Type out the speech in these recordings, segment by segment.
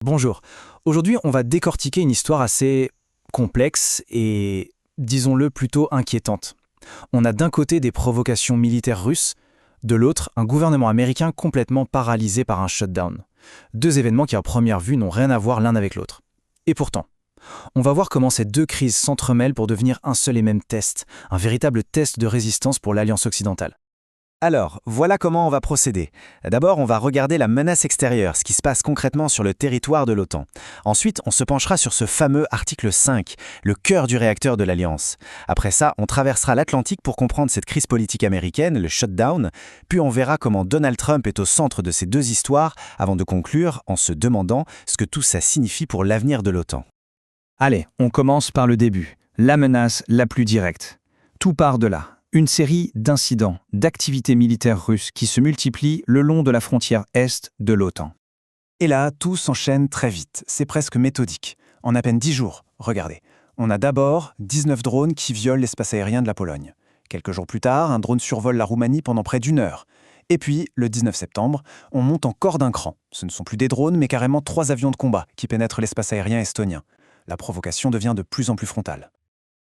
Bonjour. Aujourd'hui, on va décortiquer une histoire assez complexe et, disons-le, plutôt inquiétante. On a d'un côté des provocations militaires russes, de l'autre, un gouvernement américain complètement paralysé par un shutdown. Deux événements qui, à première vue, n'ont rien à voir l'un avec l'autre. Et pourtant, on va voir comment ces deux crises s'entremêlent pour devenir un seul et même test, un véritable test de résistance pour l'Alliance occidentale. Alors, voilà comment on va procéder. D'abord, on va regarder la menace extérieure, ce qui se passe concrètement sur le territoire de l'OTAN. Ensuite, on se penchera sur ce fameux article 5, le cœur du réacteur de l'Alliance. Après ça, on traversera l'Atlantique pour comprendre cette crise politique américaine, le shutdown, puis on verra comment Donald Trump est au centre de ces deux histoires, avant de conclure en se demandant ce que tout ça signifie pour l'avenir de l'OTAN. Allez, on commence par le début, la menace la plus directe. Tout part de là. Une série d'incidents, d'activités militaires russes qui se multiplient le long de la frontière est de l'OTAN. Et là, tout s'enchaîne très vite, c'est presque méthodique. En à peine 10 jours, regardez. On a d'abord 19 drones qui violent l'espace aérien de la Pologne. Quelques jours plus tard, un drone survole la Roumanie pendant près d'1 heure. Et puis, le 19 septembre, on monte encore d'un cran. Ce ne sont plus des drones, mais carrément 3 avions de combat qui pénètrent l'espace aérien estonien. La provocation devient de plus en plus frontale.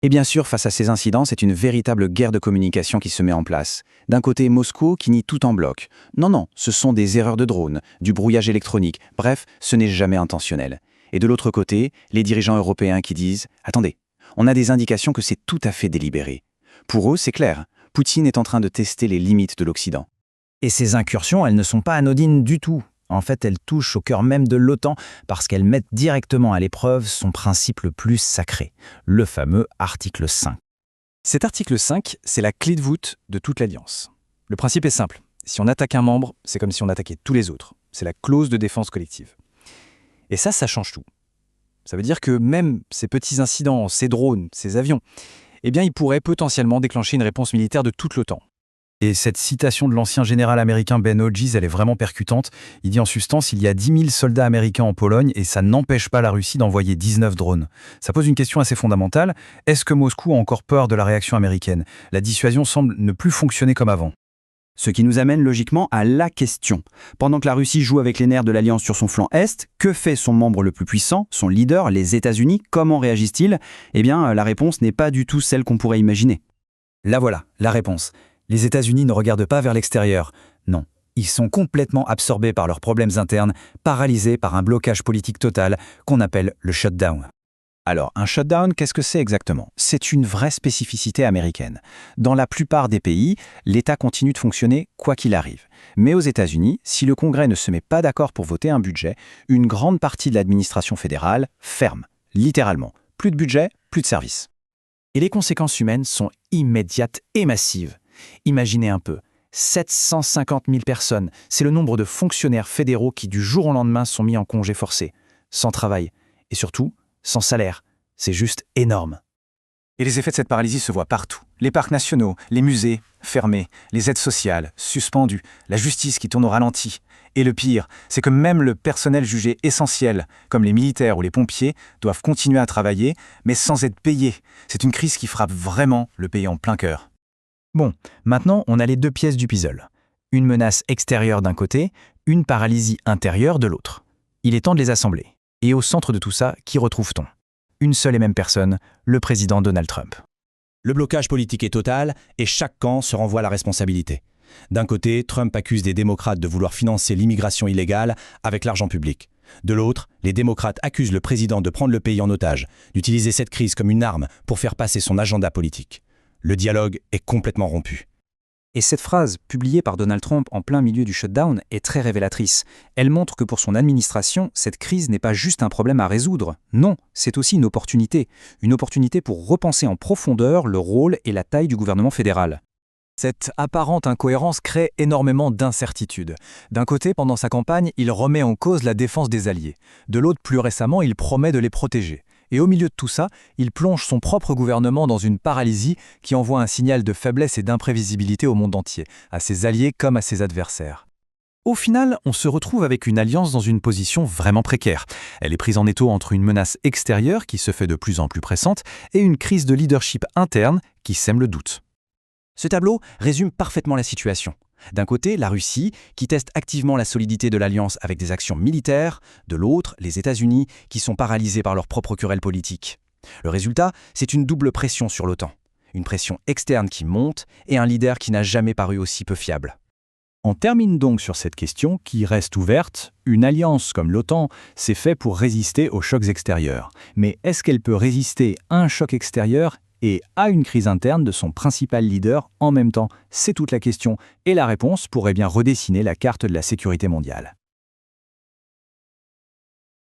Et bien sûr, face à ces incidents, c'est une véritable guerre de communication qui se met en place. D'un côté, Moscou qui nie tout en bloc. Non, ce sont des erreurs de drone, du brouillage électronique, bref, ce n'est jamais intentionnel. Et de l'autre côté, les dirigeants européens qui disent « Attendez, on a des indications que c'est tout à fait délibéré ». Pour eux, c'est clair, Poutine est en train de tester les limites de l'Occident. Et ces incursions, elles ne sont pas anodines du tout. En fait, elles touchent au cœur même de l'OTAN parce qu'elles mettent directement à l'épreuve son principe le plus sacré, le fameux article 5. Cet article 5, c'est la clé de voûte de toute l'Alliance. Le principe est simple. Si on attaque un membre, c'est comme si on attaquait tous les autres. C'est la clause de défense collective. Et ça change tout. Ça veut dire que même ces petits incidents, ces drones, ces avions, ils pourraient potentiellement déclencher une réponse militaire de toute l'OTAN. Et cette citation de l'ancien général américain Ben Hodges, elle est vraiment percutante. Il dit en substance, il y a 10 000 soldats américains en Pologne et ça n'empêche pas la Russie d'envoyer 19 drones. Ça pose une question assez fondamentale. Est-ce que Moscou a encore peur de la réaction américaine? La dissuasion semble ne plus fonctionner comme avant. Ce qui nous amène logiquement à la question. Pendant que la Russie joue avec les nerfs de l'Alliance sur son flanc Est, que fait son membre le plus puissant, son leader, les États-Unis? Comment réagissent-ils? La réponse n'est pas du tout celle qu'on pourrait imaginer. Là voilà, la réponse. Les États-Unis ne regardent pas vers l'extérieur. Non, ils sont complètement absorbés par leurs problèmes internes, paralysés par un blocage politique total qu'on appelle le shutdown. Alors, un shutdown, qu'est-ce que c'est exactement? C'est une vraie spécificité américaine. Dans la plupart des pays, l'État continue de fonctionner quoi qu'il arrive. Mais aux États-Unis, si le Congrès ne se met pas d'accord pour voter un budget, une grande partie de l'administration fédérale ferme, littéralement. Plus de budget, plus de services. Et les conséquences humaines sont immédiates et massives. Imaginez un peu, 750 000 personnes, c'est le nombre de fonctionnaires fédéraux qui du jour au lendemain sont mis en congé forcé, sans travail et surtout sans salaire. C'est juste énorme. Et les effets de cette paralysie se voient partout. Les parcs nationaux, les musées, fermés, les aides sociales, suspendues, la justice qui tourne au ralenti. Et le pire, c'est que même le personnel jugé essentiel, comme les militaires ou les pompiers, doivent continuer à travailler, mais sans être payés. C'est une crise qui frappe vraiment le pays en plein cœur. Bon, maintenant on a les deux pièces du puzzle. Une menace extérieure d'un côté, une paralysie intérieure de l'autre. Il est temps de les assembler. Et au centre de tout ça, qui retrouve-t-on? Une seule et même personne, le président Donald Trump. Le blocage politique est total et chaque camp se renvoie la responsabilité. D'un côté, Trump accuse des démocrates de vouloir financer l'immigration illégale avec l'argent public. De l'autre, les démocrates accusent le président de prendre le pays en otage, d'utiliser cette crise comme une arme pour faire passer son agenda politique. Le dialogue est complètement rompu. Et cette phrase, publiée par Donald Trump en plein milieu du shutdown, est très révélatrice. Elle montre que pour son administration, cette crise n'est pas juste un problème à résoudre. Non, c'est aussi une opportunité. Une opportunité pour repenser en profondeur le rôle et la taille du gouvernement fédéral. Cette apparente incohérence crée énormément d'incertitudes. D'un côté, pendant sa campagne, il remet en cause la défense des alliés. De l'autre, plus récemment, il promet de les protéger. Et au milieu de tout ça, il plonge son propre gouvernement dans une paralysie qui envoie un signal de faiblesse et d'imprévisibilité au monde entier, à ses alliés comme à ses adversaires. Au final, on se retrouve avec une alliance dans une position vraiment précaire. Elle est prise en étau entre une menace extérieure qui se fait de plus en plus pressante et une crise de leadership interne qui sème le doute. Ce tableau résume parfaitement la situation. D'un côté, la Russie, qui teste activement la solidité de l'alliance avec des actions militaires, de l'autre, les États-Unis, qui sont paralysés par leur propre querelle politique. Le résultat, c'est une double pression sur l'OTAN. Une pression externe qui monte et un leader qui n'a jamais paru aussi peu fiable. On termine donc sur cette question qui reste ouverte. Une alliance comme l'OTAN, c'est fait pour résister aux chocs extérieurs. Mais est-ce qu'elle peut résister à un choc extérieur et à une crise interne de son principal leader en même temps? C'est toute la question. Et la réponse pourrait bien redessiner la carte de la sécurité mondiale.